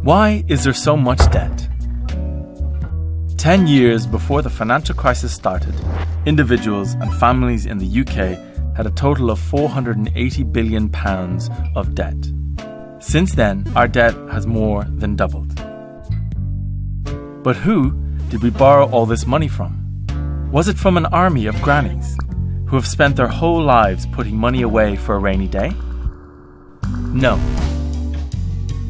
Why is there so much debt? 10 years before the financial crisis started, individuals and families in the UK had a total of £480 billion of debt. Since then, our debt has more than doubled. But who did we borrow all this money from? Was it from an army of grannies who have spent their whole lives putting money away for a rainy day? No.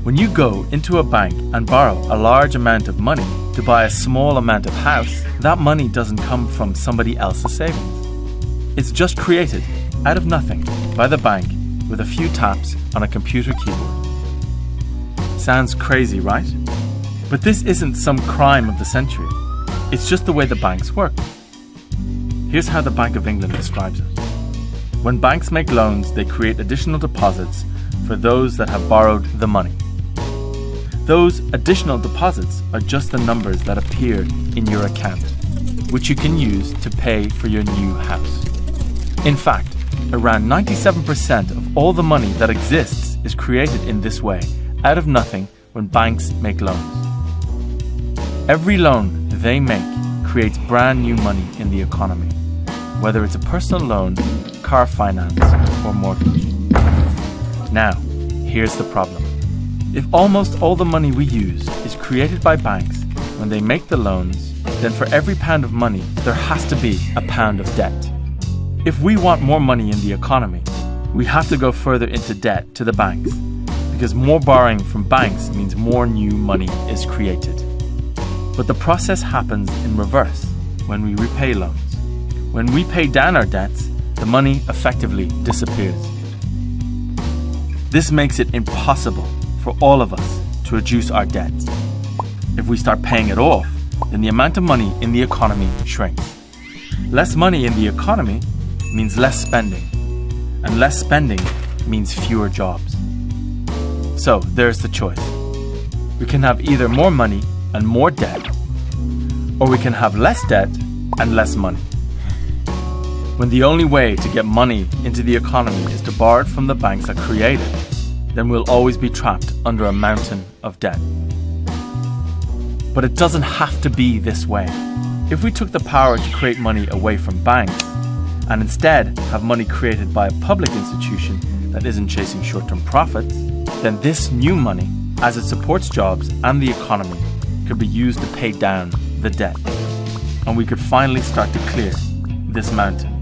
When you go into a bank and borrow a large amount of money to buy a small amount of house, that money doesn't come from somebody else's savings. It's just created out of nothing by the bank with a few taps on a computer keyboard. Sounds crazy, right? But this isn't some crime of the century. It's just the way the banks work. Here's how the Bank of England describes it. When banks make loans, they create additional deposits for those that have borrowed the money. Those additional deposits are just the numbers that appear in your account, which you can use to pay for your new house. In fact, around 97% of all the money that exists is created in this way, out of nothing, when banks make loans. Every loan they make creates brand new money in the economy, whether it's a personal loan, car finance, or mortgage. Now, here's the problem. If almost all the money we use is created by banks when they make the loans, then for every pound of money, there has to be a pound of debt. If we want more money in the economy, we have to go further into debt to the banks, because more borrowing from banks means more new money is created. But the process happens in reverse when we repay loans. When we pay down our debts, the money effectively disappears. This makes it impossible for all of us to reduce our debts. If we start paying it off, then the amount of money in the economy shrinks. Less money in the economy means less spending, and less spending means fewer jobs. So there's the choice. We can have either more money and more debt, or we can have less debt and less money. When the only way to get money into the economy is to borrow it from the banks that create it, then we'll always be trapped under a mountain of debt. But it doesn't have to be this way. If we took the power to create money away from banks, and instead have money created by a public institution that isn't chasing short-term profits, then this new money, as it supports jobs and the economy, could be used to pay down the debt. And we could finally start to clear this mountain.